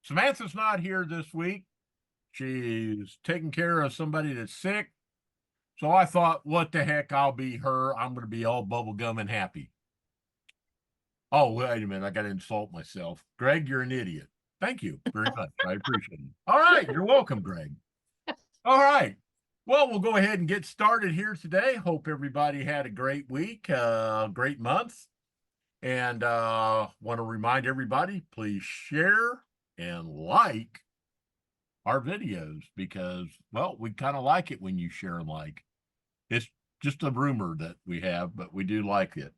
Samantha's not here this week. She's taking care of somebody that's sick. So I thought, what the heck, I'll be her. I'm going to be all bubblegum and happy. Oh, wait a minute. I got to insult myself. Greg, you're an idiot. Thank you very much. I appreciate it. All right. You're welcome, Greg. All right. Well, we'll go ahead and get started here today. Hope everybody had a great week, great month. And want to remind everybody, please share and like our videos because, well, we kind of like it when you share and like. It's just a rumor that we have, but we do like it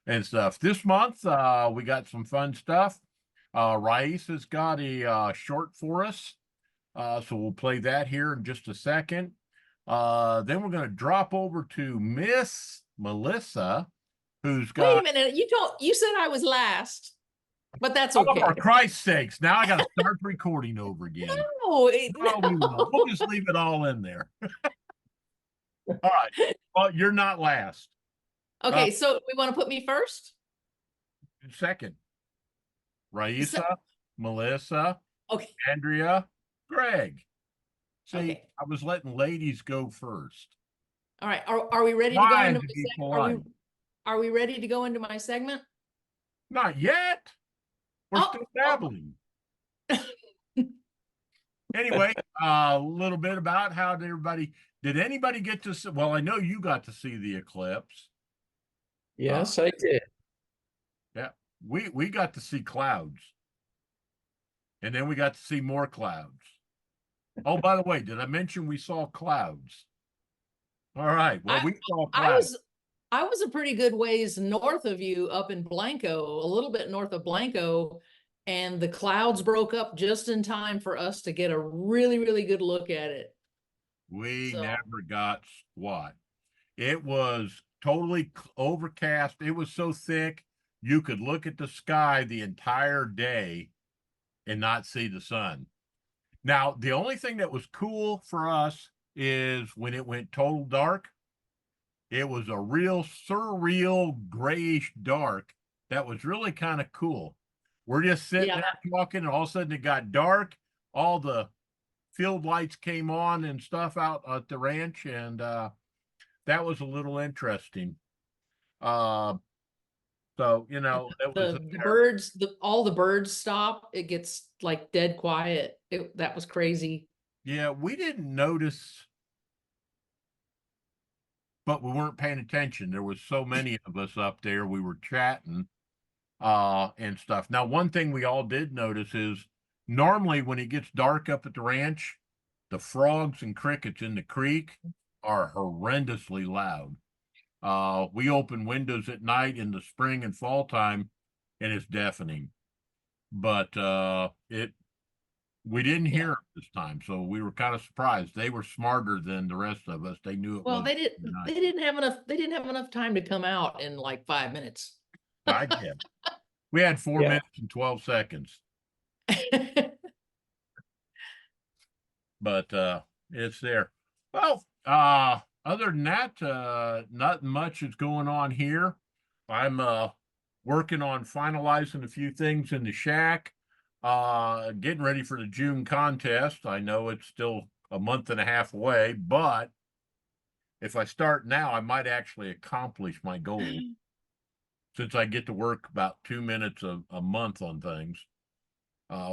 and stuff. This month, we got some fun stuff. Raisa's got a short for us, so we'll play that here in just a second. Then we're going to drop over to Miss MLisa, who's got... Wait a minute, you said I was last. But that's okay. Oh, for Christ's sakes. Now I got to start recording over again. No, we'll just leave it all in there. All right. Well, you're not last. Okay, so we want to put me first? Second. Raisa, MLisa, okay. Andrea, Greg. See, okay. I was letting ladies go first. All right. Are we ready to go into my segment? Are we ready to go into my segment? Not yet. We're still dabbling. Anyway, a little bit about how did anybody get to see? Well, I know you got to see the eclipse. Yes, I did. Yeah, we got to see clouds. And then we got to see more clouds. Oh, by the way, did I mention we saw clouds? All right. Well, we saw clouds. I was a pretty good ways north of you up in Blanco, a little bit north of Blanco, and the clouds broke up just in time for us to get a really, really good look at it. We never got squat. It was totally overcast. It was so thick, you could look at the sky the entire day and not see the sun. Now, the only thing that was cool for us is when it went total dark, it was a real surreal grayish dark that was really kind of cool. We're just sitting there talking, and all of a sudden it got dark. All the field lights came on and stuff out at the ranch, and that was a little interesting. So, you know, the birds, all the birds stop. It gets like dead quiet. That was crazy. Yeah, we didn't notice, but we weren't paying attention. There was so many of us up there. We were chatting and stuff. Now, one thing we all did notice is normally when it gets dark up at the ranch, the frogs and crickets in the creek are horrendously loud. We open windows at night in the spring and fall time, and it's deafening. But we didn't hear it this time, so we were kind of surprised. They were smarter than the rest of us. They knew it. Well, they didn't have enough time to come out in like 5 minutes. I did. We had 4 minutes and 12 seconds. But it's there. Well, other than that, not much is going on here. I'm working on finalizing a few things in the shack, getting ready for the June contest. I know it's still a month and a half away, but if I start now, I might actually accomplish my goal since I get to work about 2 minutes a month on things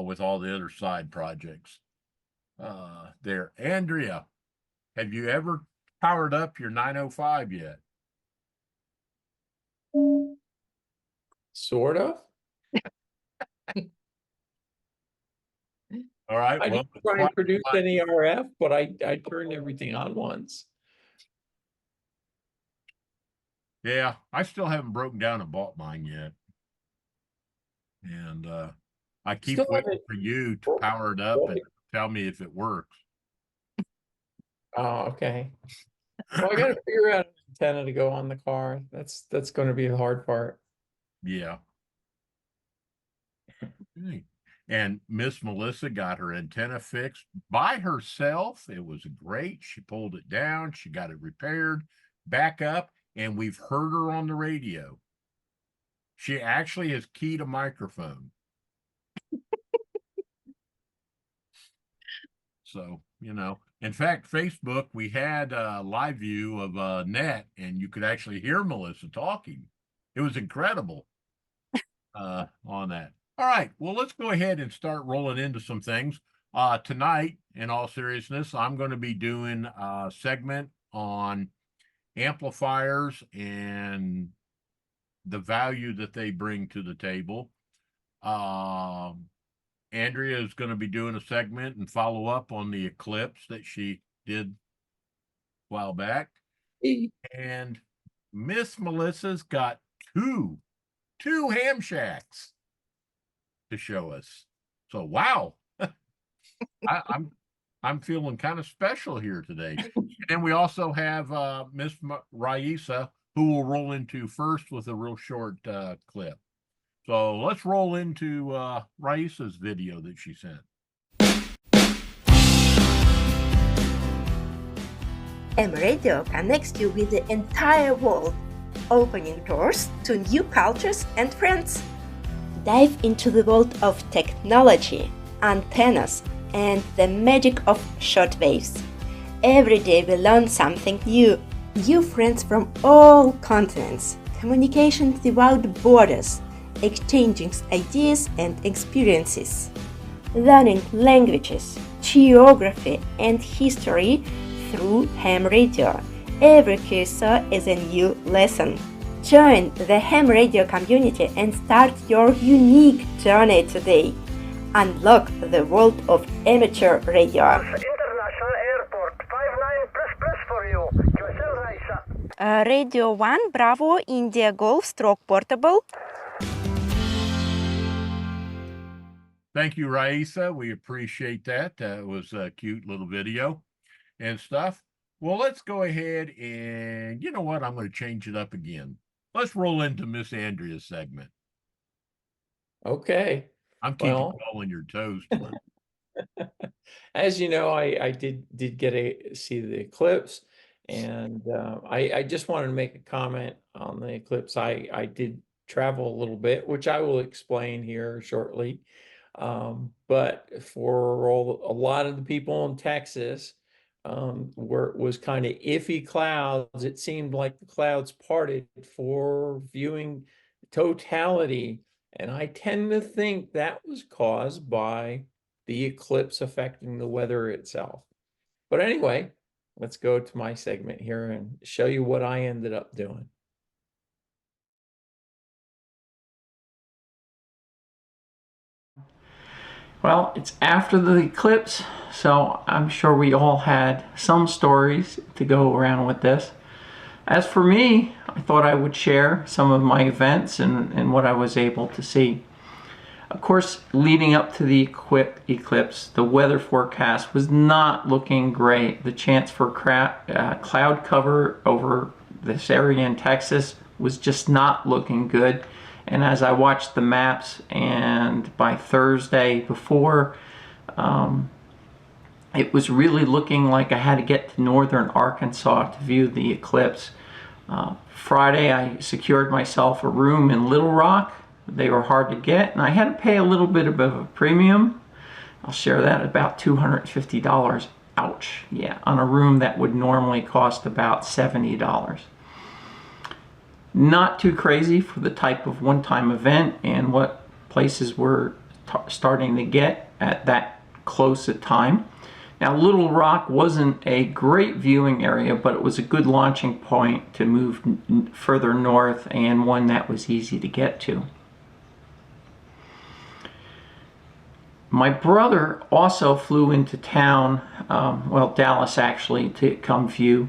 with all the other side projects. There, Andrea, have you ever powered up your 905 yet? Sort of. All right. I didn't try and produce any RF, but I turned everything on once. Yeah, I still haven't broken down and bought mine yet. And I keep waiting for you to power it up and tell me if it works. Oh, okay. Well, I got to figure out an antenna to go on the car. That's going to be the hard part. Yeah. And Miss MLisa got her antenna fixed by herself. It was great. She pulled it down. She got it repaired, back up, and we've heard her on the radio. She actually has keyed a microphone. So, you know, in fact, Facebook, we had a live view of Net, and you could actually hear MLisa talking. It was incredible on that. All right, well, let's go ahead and start rolling into some things. Tonight, in all seriousness, I'm going to be doing a segment on amplifiers and the value that they bring to the table. Andrea is going to be doing a segment and follow up on the eclipse that she did a while back. And Miss MLisa's got two ham shacks to show us. So wow. I'm feeling kind of special here today. And then we also have Miss Raisa, who will roll into first with a real short clip. So let's roll into Raisa's video that she sent. AM radio connects you with the entire world, opening doors to new cultures and friends. Dive into the world of technology, antennas, and the magic of shortwaves. Every day we learn something new. New friends from all continents, communication without borders, exchanging ideas and experiences, learning languages, geography, and history through ham radio. Every cursor is a new lesson. Join the ham radio community and start your unique journey today. Unlock the world of amateur radio. International Airport, 59 press for you. QSL Raisa. Radio 1 Bravo India Golf Stroke Portable. Thank you, Raisa. We appreciate that. That was a cute little video and stuff. Well, let's go ahead and, you know what? I'm going to change it up again. Let's roll into Miss Andrea's segment. Okay. I'm keeping Well, you all on your toes. as you know, I did get to see the eclipse, and I just wanted to make a comment on the eclipse. I did travel a little bit, which I will explain here shortly. But for a lot of the people in Texas, where it was kind of iffy clouds, it seemed like the clouds parted for viewing totality. And I tend to think that was caused by the eclipse affecting the weather itself. But anyway, let's go to my segment here and show you what I ended up doing. Well, it's after the eclipse, so I'm sure we all had some stories to go around with this. As for me, I thought I would share some of my events and what I was able to see. Of course, leading up to the eclipse, the weather forecast was not looking great. The chance for cloud cover over this area in Texas was just not looking good. And as I watched the maps, and by Thursday before, it was really looking like I had to get to northern Arkansas to view the eclipse. Friday, I secured myself a room in Little Rock. They were hard to get, and I had to pay a little bit of a premium. I'll share that, about $250. Ouch. Yeah, on a room that would normally cost about $70. Not too crazy for the type of one-time event and what places were starting to get at that close a time. Now, Little Rock wasn't a great viewing area, but it was a good launching point to move further north, and one that was easy to get to. My brother also flew into town, well, Dallas actually, to come view,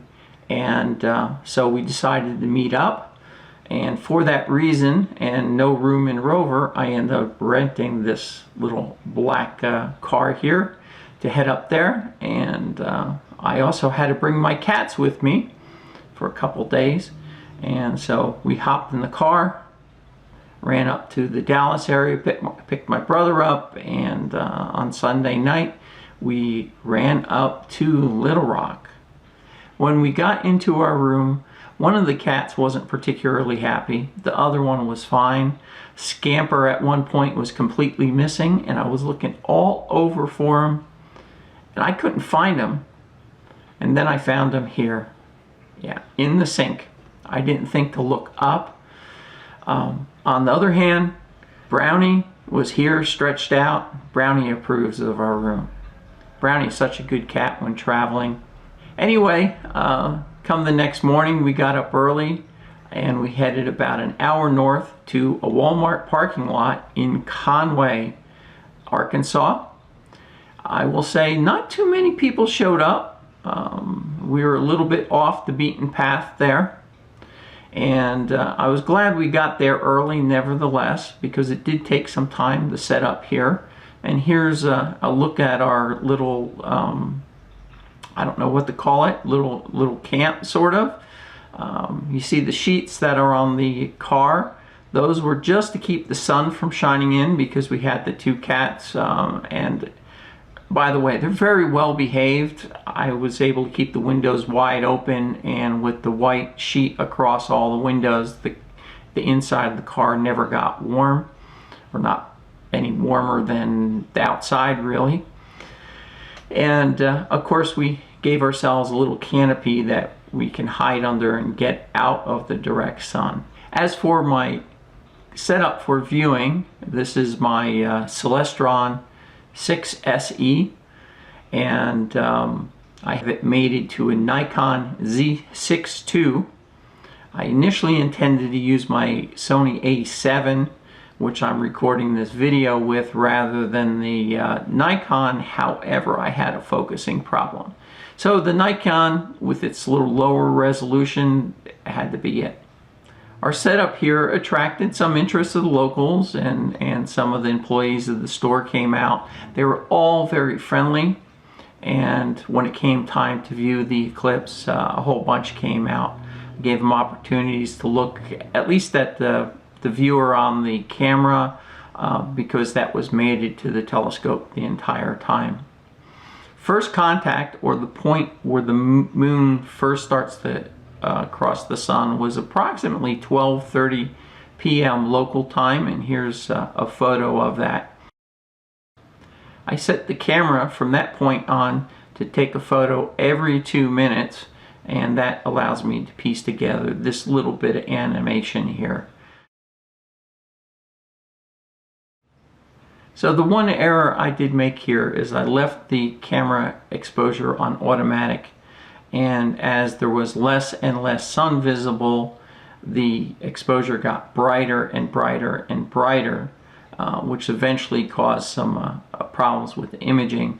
and so we decided to meet up. And for that reason, and no room in Rover, I ended up renting this little black car here to head up there. And I also had to bring my cats with me for a couple days. And so we hopped in the car, ran up to the Dallas area, picked my brother up, and on Sunday night, we ran up to Little Rock. When we got into our room, one of the cats wasn't particularly happy. The other one was fine. Scamper at one point was completely missing, and I was looking all over for him. and I couldn't find them. And then I found them here, yeah, in the sink. I didn't think to look up. On the other hand, Brownie was here stretched out. Brownie approves of our room. Brownie's such a good cat when traveling. Anyway, come the next morning, we got up early and we headed about an hour north to a Walmart parking lot in Conway, Arkansas. I will say not too many people showed up. We were a little bit off the beaten path there. And I was glad we got there early nevertheless, because it did take some time to set up here. And here's a look at our little, I don't know what to call it, little camp sort of. You see the sheets that are on the car. Those were just to keep the sun from shining in because we had the two cats. And by the way, they're very well behaved. I was able to keep the windows wide open, and with the white sheet across all the windows, the inside of the car never got warm, or not any warmer than the outside really. And of course we gave ourselves a little canopy that we can hide under and get out of the direct sun. As for my setup for viewing, this is my Celestron 6 SE, and I have it mated to a Nikon Z6 II. I initially intended to use my Sony A7, which I'm recording this video with, rather than the Nikon. However, I had a focusing problem. So the Nikon, with its little lower resolution, had to be it. Our setup here attracted some interest of the locals, and some of the employees of the store came out. They were all very friendly, and when it came time to view the eclipse, a whole bunch came out. I gave them opportunities to look at least at the viewer on the camera, because that was mated to the telescope the entire time. First contact, or the point where the moon first starts to across the sun, was approximately 12:30 p.m. local time, and here's a photo of that. I set the camera from that point on to take a photo every 2 minutes, and that allows me to piece together this little bit of animation here. So the one error I did make here is I left the camera exposure on automatic, and as there was less and less sun visible, the exposure got brighter and brighter and brighter, which eventually caused some problems with the imaging.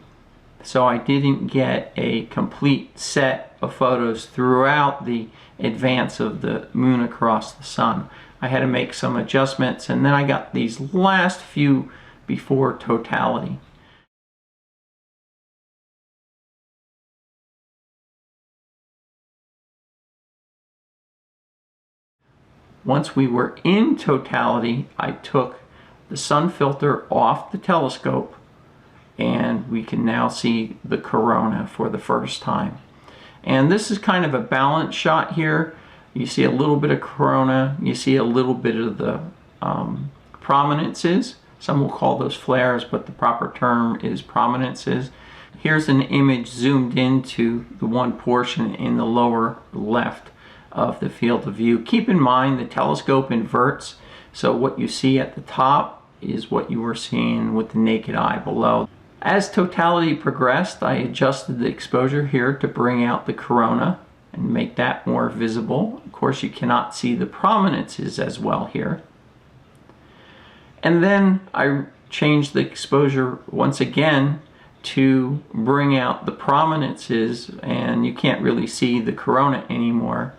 So I didn't get a complete set of photos throughout the advance of the moon across the sun. I had to make some adjustments, and then I got these last few before totality. Once we were in totality, I took the sun filter off the telescope, and we can now see the corona for the first time. And this is kind of a balanced shot here. You see a little bit of corona, you see a little bit of the prominences. Some will call those flares, but the proper term is prominences. Here's an image zoomed into the one portion in the lower left of the field of view. Keep in mind the telescope inverts, so what you see at the top is what you were seeing with the naked eye below. As totality progressed, I adjusted the exposure here to bring out the corona and make that more visible. Of course, you cannot see the prominences as well here. And then I changed the exposure once again to bring out the prominences, and you can't really see the corona anymore.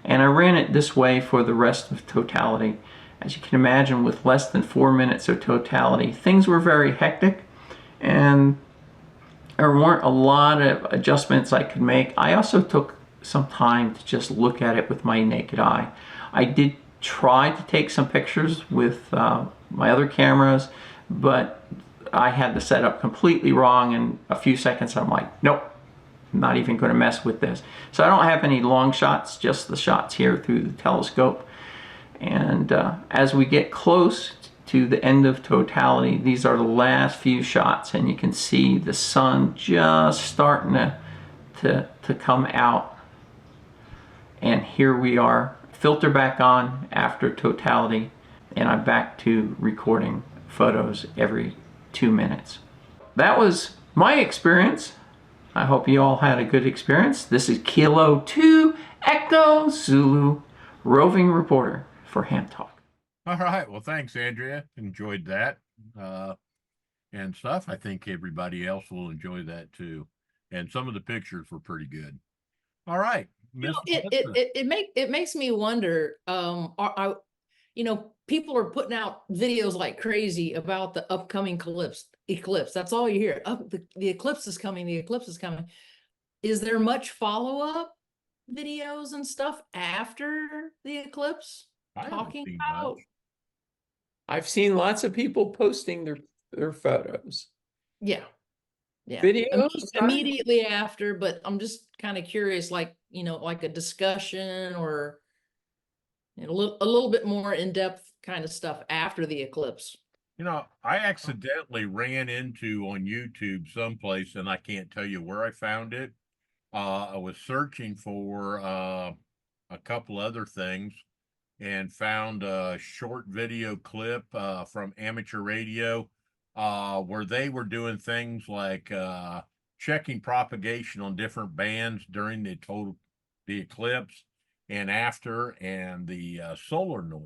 And I ran it this way for the rest of totality. As you can imagine, with less than 4 minutes of totality, things were very hectic, and there weren't a lot of adjustments I could make. I also took some time to just look at it with my naked eye. I did try to take some pictures with my other cameras, but I had the setup completely wrong. In a few seconds I'm like, nope, I'm not even going to mess with this. So I don't have any long shots, just the shots here through the telescope. And as we get close to the end of totality. These are the last few shots, and you can see the sun just starting to come out. And here we are, filter back on after totality, and I'm back to recording photos every 2 minutes. That was my experience. I hope you all had a good experience. This is Kilo 2 Echo Zulu, roving reporter for Ham Talk. All right. Well, thanks, Andrea. Enjoyed that and stuff. I think everybody else will enjoy that too. And some of the pictures were pretty good. All right. Miss Melissa. It makes me wonder, people are putting out videos like crazy about the upcoming eclipse. That's all you hear. The eclipse is coming, the eclipse is coming. Is there much follow-up videos and stuff after the eclipse I haven't talking seen about? much. I've seen lots of people posting their photos. Yeah. Videos? Immediately after, but I'm just kind of curious, like a discussion or a little bit more in-depth kind of stuff after the eclipse. I accidentally ran into on YouTube someplace, and I can't tell you where I found it. I was searching for a couple other things and found a short video clip from amateur radio where they were doing things like checking propagation on different bands during the eclipse and after, and the solar noise.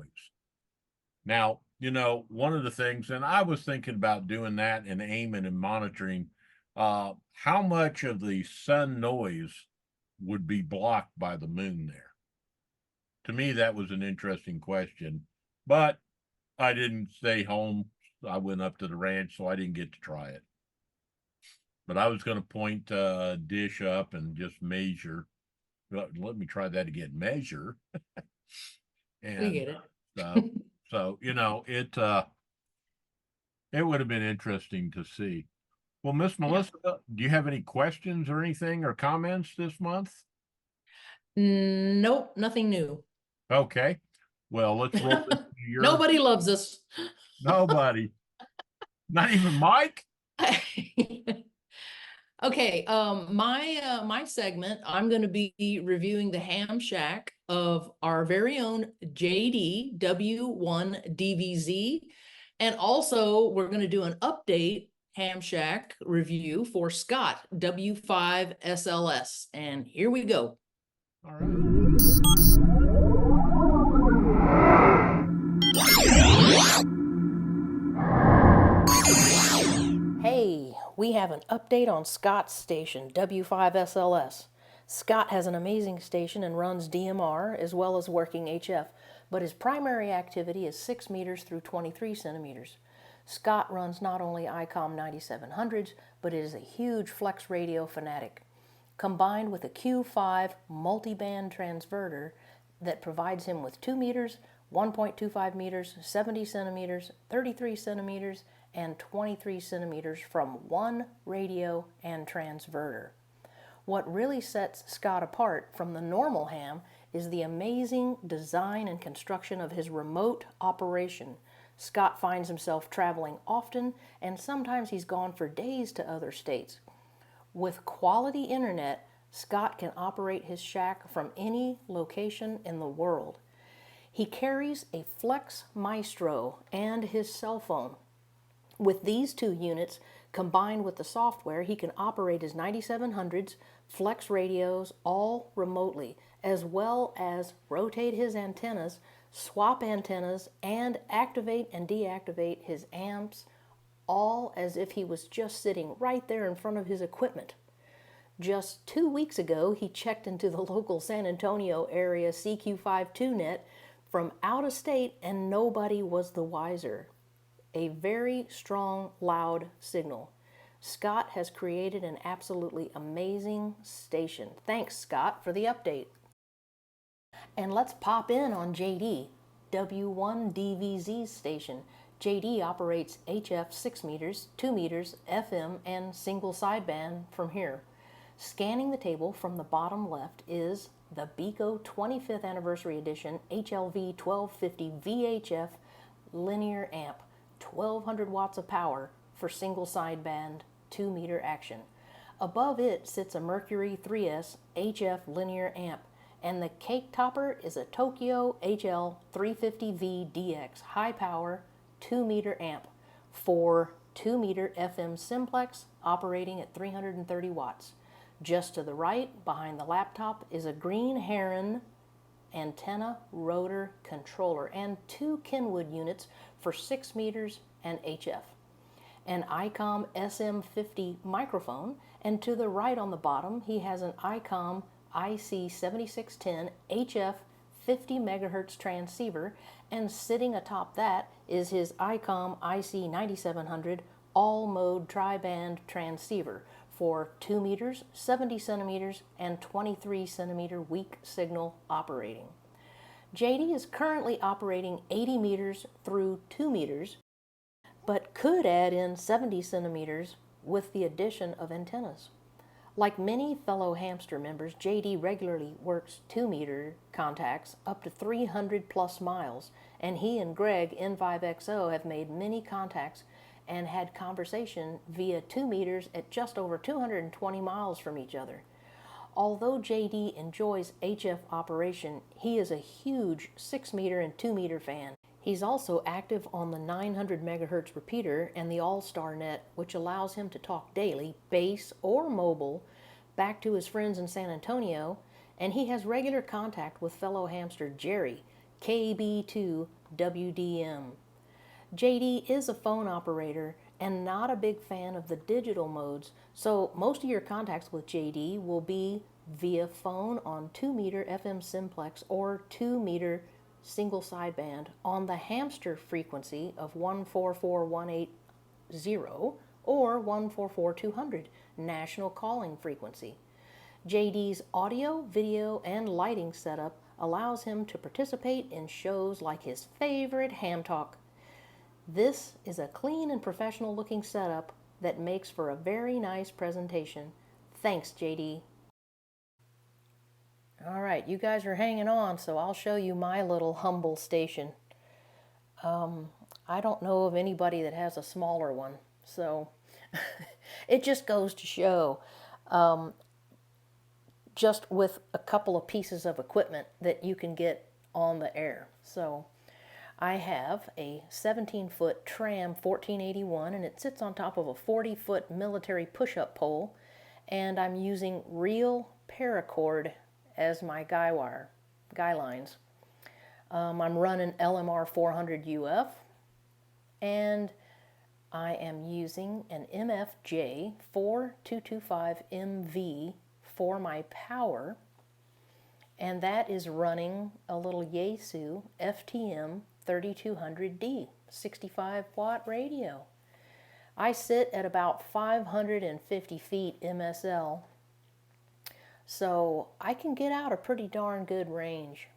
Now, one of the things, and I was thinking about doing that and aiming and monitoring how much of the sun noise would be blocked by the moon there. To me, that was an interesting question, but I didn't stay home. I went up to the ranch, so I didn't get to try it. But I was going to point a dish up and just measure. Let me try that again. Measure. And We get it. so it would have been interesting to see. Well, Miss Melisa, do you have any questions or anything or comments this month? Nope, nothing new. Okay. Well, let's roll this to your... Nobody loves us. Nobody. Not even Mike? Okay, my segment, I'm going to be reviewing the ham shack of our very own JD W1 DVZ, and also we're going to do an update ham shack review for Scott W5 SLS, and here we go. All right. Hey, we have an update on Scott's station, W5SLS. Scott has an amazing station and runs DMR as well as working HF, but his primary activity is 6 meters through 23 centimeters. Scott runs not only ICOM 9700s, but is a huge flex radio fanatic. Combined with a Q5 multiband transverter that provides him with 2 meters, 1.25 meters, 70 centimeters, 33 centimeters, and 23 centimeters from one radio and transverter. What really sets Scott apart from the normal ham is the amazing design and construction of his remote operation. Scott finds himself traveling often, and sometimes he's gone for days to other states. With quality internet, Scott can operate his shack from any location in the world. He carries a Flex Maestro and his cell phone. With these two units, combined with the software, he can operate his 9700s, flex radios, all remotely, as well as rotate his antennas, swap antennas, and activate and deactivate his amps, all as if he was just sitting right there in front of his equipment. Just 2 weeks ago, he checked into the local San Antonio area CQ52 net from out of state, and nobody was the wiser. A very strong, loud signal. Scott has created an absolutely amazing station. Thanks, Scott, for the update. And let's pop in on JD, W1 DVZ station. JD operates HF 6 meters, 2 meters, FM, and single sideband from here. Scanning the table from the bottom left is the BECO 25th Anniversary Edition HLV 1250 VHF linear amp. 1200 watts of power for single sideband 2-meter action. Above it sits a Mercury 3S HF linear amp, and the cake topper is a Tokyo HL350V DX high power 2-meter amp for 2-meter FM simplex operating at 330 watts. Just to the right, behind the laptop, is a Green Heron antenna rotor controller and 2 Kenwood units for 6 meters and HF. An ICOM SM50 microphone, and to the right on the bottom, he has an ICOM IC7610 HF 50 megahertz transceiver, and sitting atop that is his ICOM IC9700 all-mode tri-band transceiver for 2 meters, 70 centimeters, and 23 centimeter weak signal operating. JD is currently operating 80 meters through 2 meters, but could add in 70 centimeters with the addition of antennas. Like many fellow hamster members, JD regularly works 2-meter contacts up to 300 plus miles, and he and Greg N5XO have made many contacts and had conversation via 2 meters at just over 220 miles from each other. Although JD enjoys HF operation, he is a huge 6-meter and 2-meter fan. He's also active on the 900 megahertz repeater and the All-Star Net, which allows him to talk daily, base or mobile, back to his friends in San Antonio, and he has regular contact with fellow hamster Jerry, KB2WDM. JD is a phone operator and not a big fan of the digital modes, so most of your contacts with JD will be via phone on 2-meter FM simplex or 2-meter single sideband on the hamster frequency of 144180 or 144200 national calling frequency. JD's audio, video, and lighting setup allows him to participate in shows like his favorite Ham Talk. This is a clean and professional looking setup that makes for a very nice presentation. Thanks, JD. All right, you guys are hanging on, so I'll show you my little humble station. I don't know of anybody that has a smaller one, so it just goes to show, just with a couple of pieces of equipment that you can get on the air. So I have a 17-foot TRAM 1481, and it sits on top of a 40-foot military push-up pole, and I'm using real paracord as my guy lines. I'm running LMR 400 UF, and I am using an MFJ 4225MV for my power, and that is running a little Yaesu FTM 3200D 65 watt radio. I sit at about 550 feet MSL, so I can get out a pretty darn good range.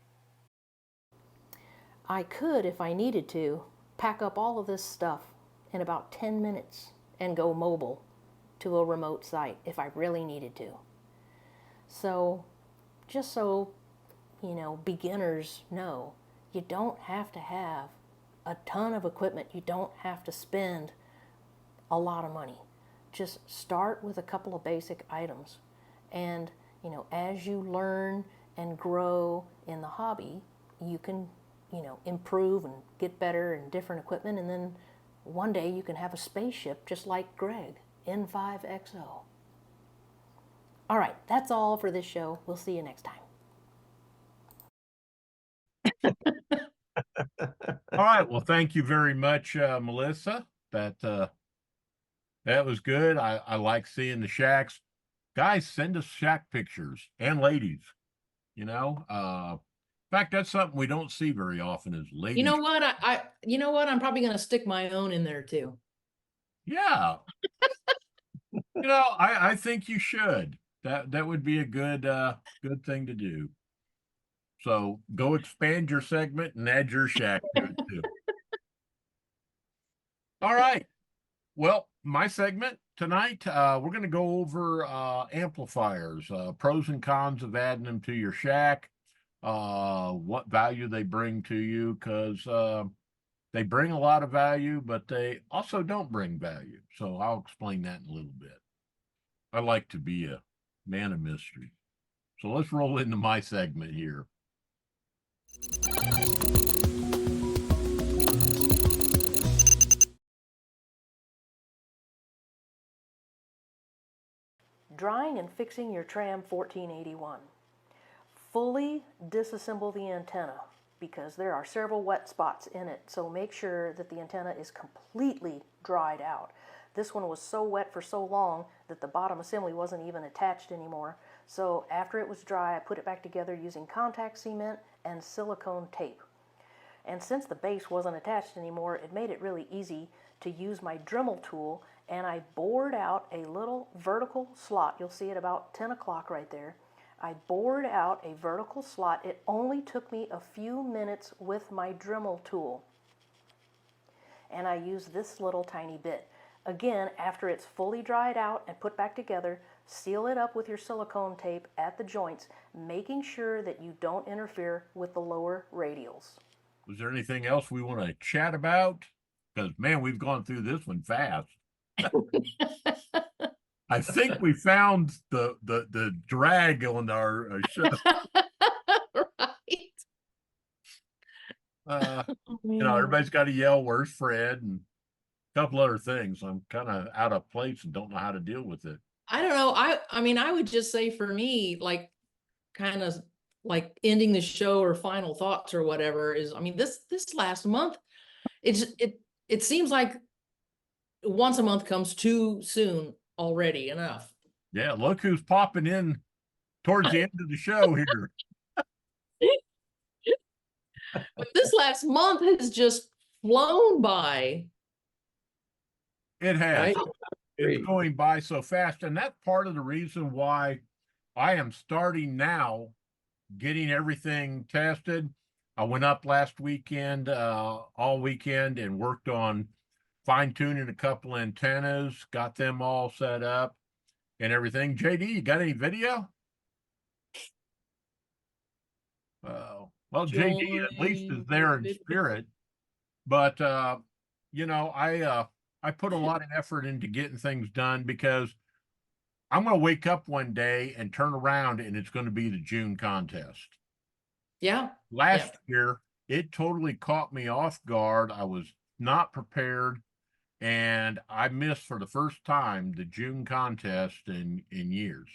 I could, if I needed to, pack up all of this stuff in about 10 minutes and go mobile to a remote site if I really needed to. So, just so, beginners know, you don't have to have a ton of equipment. You don't have to spend a lot of money. Just start with a couple of basic items. And, as you learn and grow in the hobby, you can, improve and get better in different equipment. And then one day you can have a spaceship just like Greg, N5XO. All right, that's all for this show. We'll see you next time. All right. Well, thank you very much, MLisa. That was good. I like seeing the shacks. Guys, send us shack pictures, and ladies. In fact, that's something we don't see very often is ladies. You know what? I'm probably going to stick my own in there too. Yeah. I think you should. That would be a good thing to do. So go expand your segment and add your shack to it too. All right. Well, my segment tonight, we're going to go over amplifiers, pros and cons of adding them to your shack, what value they bring to you, because They bring a lot of value, but they also don't bring value. So I'll explain that in a little bit. I like to be a man of mystery. So let's roll into my segment here. Drying and fixing your TRAM 1481. Fully disassemble the antenna because there are several wet spots in it, so make sure that the antenna is completely dried out. This one was so wet for so long that the bottom assembly wasn't even attached anymore. So after it was dry, I put it back together using contact cement and silicone tape. And since the base wasn't attached anymore, it made it really easy to use my Dremel tool, and I bored out a little vertical slot. You'll see it about 10 o'clock right there. I bored out a vertical slot. It only took me a few minutes with my Dremel tool. And I used this little tiny bit. Again, after it's fully dried out and put back together, seal it up with your silicone tape at the joints, making sure that you don't interfere with the lower radials. Was there anything else we want to chat about? Because, man, we've gone through this one fast. I think we found the drag on our show. Right. Everybody's got to yell, "Where's Fred?" and a couple other things. I'm kind of out of place and don't know how to deal with it. I don't know. I mean, I would just say for me, like, kind of like ending the show or final thoughts or whatever is, I mean, this last month, it seems like once a month comes too soon already. Enough. Yeah, look who's popping in towards the end of the show here. But this last month has just flown by. It has. I It's going by so fast, and that's part of the reason why I am starting now getting everything tested. I went up last weekend, all weekend, and worked on fine-tuning a couple antennas, got them all set up and everything. JD, you got any video? Well, JD at least is there in spirit, but I put a lot of effort into getting things done because I'm going to wake up one day and turn around and it's going to be the June contest. Yeah. Last year, it totally caught me off guard. I was not prepared, and I missed for the first time the June contest in years.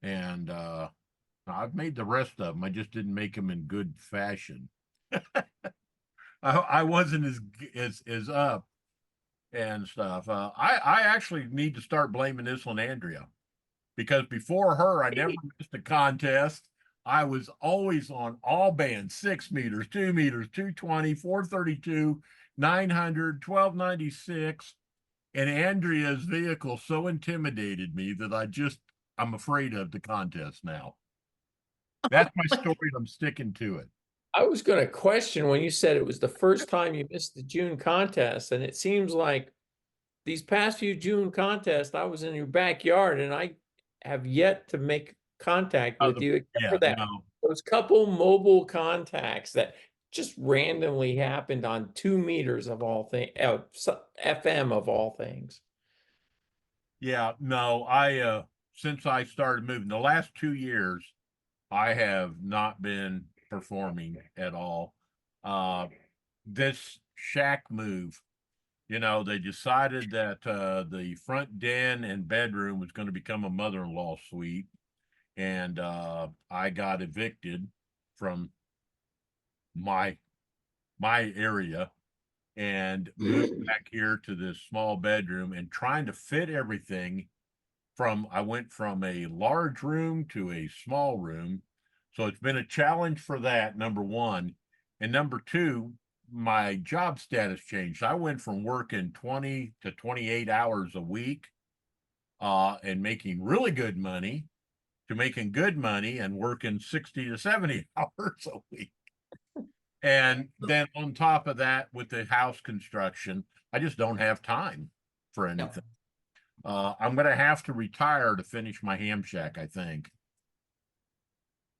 And I've made the rest of them. I just didn't make them in good fashion. I wasn't as up and stuff. I actually need to start blaming this on Andrea, because before her, I never missed a contest. I was always on all bands: 6 meters, 2 meters, 220, 432, 900, 1296. And Andrea's vehicle so intimidated me that I'm afraid of the contest now. That's my story, and I'm sticking to it. was going to question when you said it was the first time you missed the June contest, and it seems like these past few June contests, I was in your backyard, and I have yet to make contact with you except for that. No. Those couple mobile contacts that just randomly happened on 2 meters of all things, FM of all things. Yeah, no, since I started moving, the last 2 years, I have not been performing at all. This shack move, they decided that the front den and bedroom was going to become a mother-in-law suite. And I got evicted from my area and moved back here to this small bedroom, and trying to fit everything I went from a large room to a small room. So it's been a challenge for that, number one. And number two, my job status changed. I went from working 20 to 28 hours a week and making really good money to making good money and working 60 to 70 hours a week. And then on top of that, with the house construction, I just don't have time for anything. I'm going to have to retire to finish my ham shack, I think.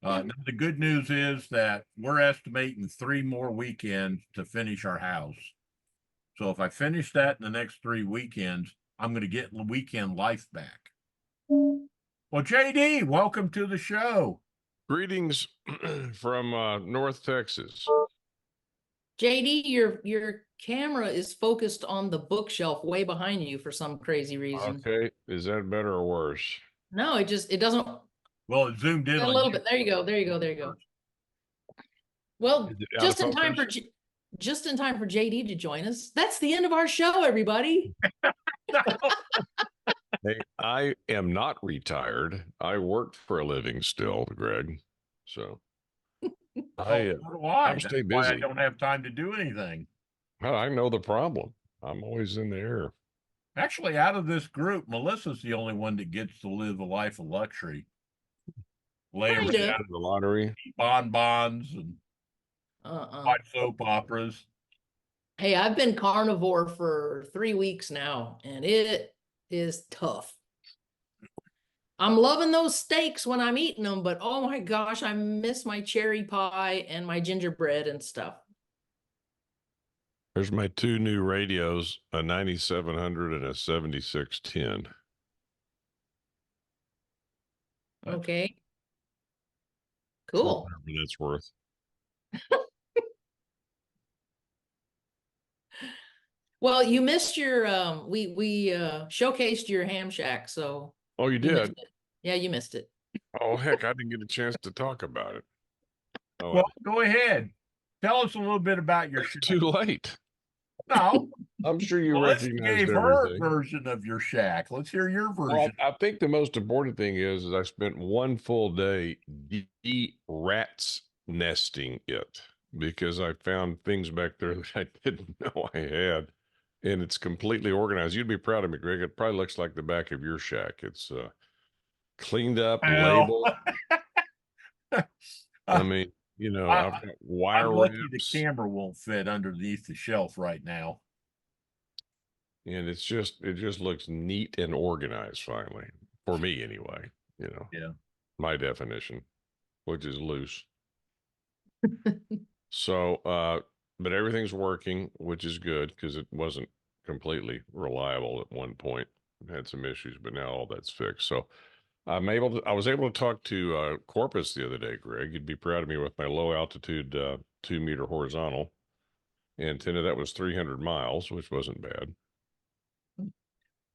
Now the good news is that we're estimating 3 more weekends to finish our house. So if I finish that in the next 3 weekends, I'm going to get weekend life back. Well, JD, welcome to the show. Greetings from North Texas. JD, your camera is focused on the bookshelf way behind you for some crazy reason. Okay, is that better or worse? No, it doesn't. Well, it zoomed in A on little you. bit. There you go. There you go. There you go. Well, Is it out just of in time for focus? just in time for JD to join us. That's the end of our show, everybody. Hey, I am not retired. I work for a living still, Greg. So I So do I. stay That's why I busy. don't have time to do anything. I know the problem. I'm always in the air. Actually, out of this group, Melissa's the only one that gets to live a life of luxury. Lay Kinda. around, The lottery. eat bonbons, and watch soap operas. Hey, I've been carnivore for 3 weeks now, and it is tough. I'm loving those steaks when I'm eating them, but oh my gosh, I miss my cherry pie and my gingerbread and stuff. There's my 2 new radios, a 9700 and a 7610. Okay. For Cool. whatever that's worth. Well, you missed your we showcased your ham shack, so Oh, you you did? missed it. Yeah, you missed it. Oh, heck, I didn't get a chance to talk about it. Oh, Well, go ahead. Tell us a little bit about your it's shack. too late. No, I'm sure you Melissa recognized gave her everything. version of your shack. Let's hear your Well, version. I think the most important thing is I spent 1 full day rats nesting it because I found things back there that I didn't know I had, and it's completely organized. You'd be proud of me, Greg. It probably looks like the back of your shack. It's cleaned up, Well, labeled. I mean, you know, I've got wire I'm lucky the wraps, camera won't fit underneath the shelf right now. and it just looks neat and organized finally, for me anyway. You know, Yeah. my definition, which is loose. So, but everything's working, which is good because it wasn't completely reliable at one point. It had some issues, but now all that's fixed. So I was able to talk to Corpus the other day, Greg. You'd be proud of me with my low altitude 2-meter horizontal antenna. That was 300 miles, which wasn't bad.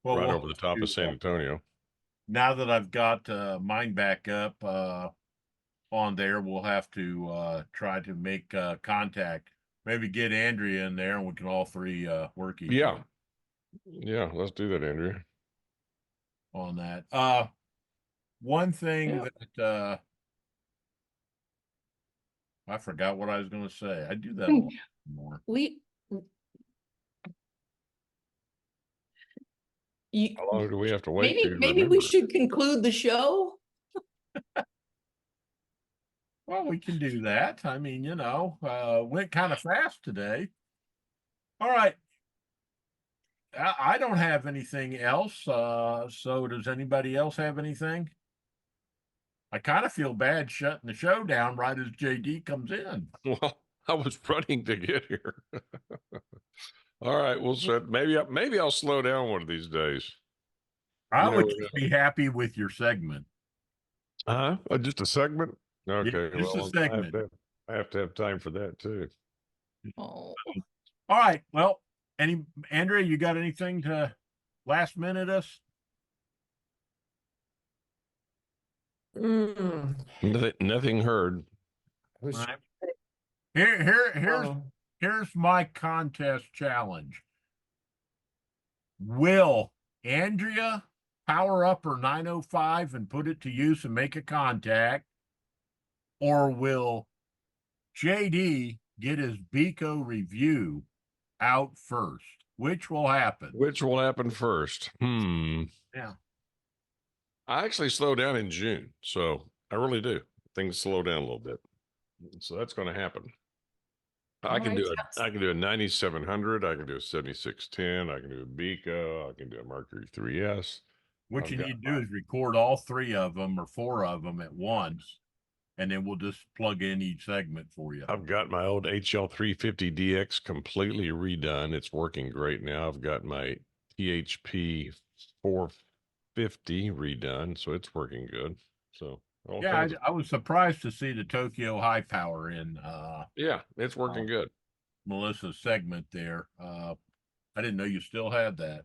Well, Right we'll over the have top to, of San Antonio. now that I've got mine back up on there, we'll have to try to make contact. Maybe get Andrea in there and we can all three work each Yeah. other Yeah, let's do that, Andrea. on that. One thing Yeah. that I forgot what I was going to say. I do that a lot more. How long do we have to wait for you to Maybe we remember? should conclude the show. Well, we can do that. I mean, you know, went kind of fast today. All right. I don't have anything else. So does anybody else have anything? I kind of feel bad shutting the show down right as JD comes in. Well, I was running to get here. All right, we'll set. Maybe I'll slow down one of these days. I You would know, just be happy with your segment. just a segment. Okay, just a well, segment. I have to have time for that too. Oh. All right. Well, Andrea, you got anything to last minute us? Nothing heard. All right. Here's my contest challenge. Will Andrea power up her 905 and put it to use and make a contact? Or will JD get his Beco review out first? Which will happen? Which will happen first? Yeah. I actually slow down in June, so I really do. Things slow down a little bit, so that's going to happen. I can do a 9700. I can do a 7610. I can do a Beco. I can do a Mercury 3S. What you need to do is record all 3 of them or 4 of them at once and then we'll just plug in each segment for you. I've got my old HL350DX completely redone. It's working great now. I've got my THP 450 redone, so it's working good. So Yeah, I was surprised to see the Tokyo High Power in yeah, it's working good. MLisa's segment there. I didn't know you still had that.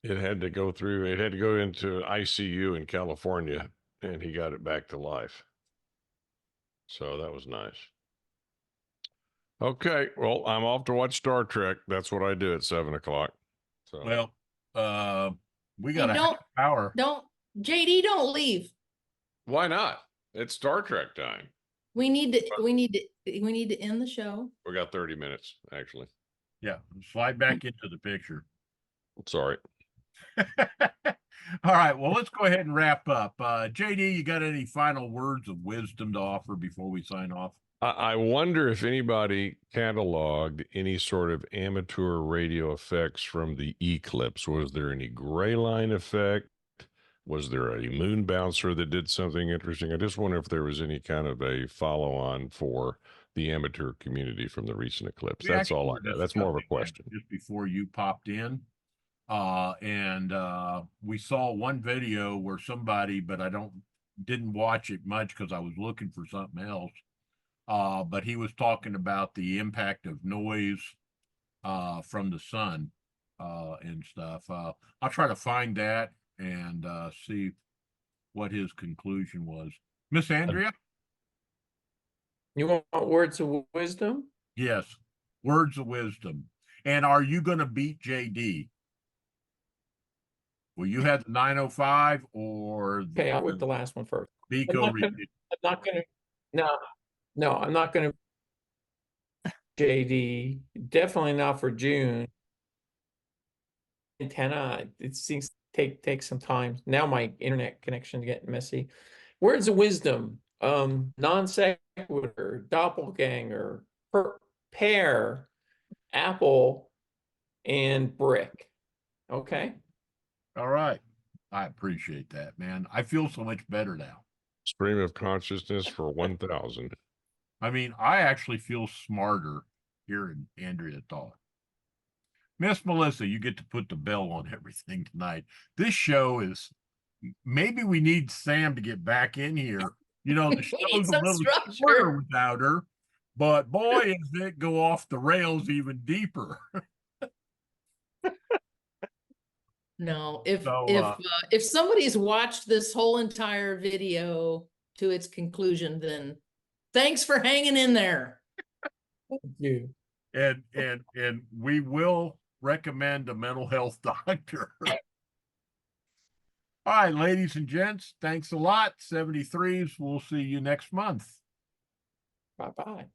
It had to go through. It had to go into ICU in California, and he got it back to life. So that was nice. Okay, well, I'm off to watch Star Trek. That's what I do at 7 o'clock. So Well, we got Hey, a don't- half hour. Don't, JD, don't leave. why not? It's Star Trek time. We need to end the show. We got 30 minutes actually. Yeah, slide back into the picture. Sorry. All right, well, let's go ahead and wrap up. JD, you got any final words of wisdom to offer before we sign off? I wonder if anybody cataloged any sort of amateur radio effects from the eclipse. Was there any gray line effect? Was there a moon bouncer that did something interesting? I just wonder if there was any kind of a follow-on for the amateur community from the recent eclipse. We That's all I actually got. That's more of a discussed that question. just before you popped in. We saw one video where somebody, but I didn't watch it much because I was looking for something else. But he was talking about the impact of noise from the sun and stuff. I'll try to find that and see what his conclusion was. Miss Andrea? You want words of wisdom? Yes, words of wisdom. And are you going to beat JD? Will you have the 905 or Okay, I'll read the last one first. Bico? I'm not gonna. No, I'm not gonna. JD, definitely not for June. Antenna, it seems take some time. Now my internet connection is getting messy. Words of wisdom, non sequitur, doppelganger, pair, apple, and brick. Okay. All right. I appreciate that, man. I feel so much better now. Stream of consciousness for 1,000. I mean, I actually feel smarter hearing Andrea talk. Miss MLisa, you get to put the bell on everything tonight. This show is, maybe we need Sam to get back in here. You know, the show's a little shorter without her, but boy, does it go off the rails even deeper. No, if somebody's watched this whole entire video to its conclusion, then thanks for hanging in there. Thank you. And we will recommend a mental health doctor. All right, ladies and gents, thanks a lot. 73s. We'll see you next month. Bye-bye.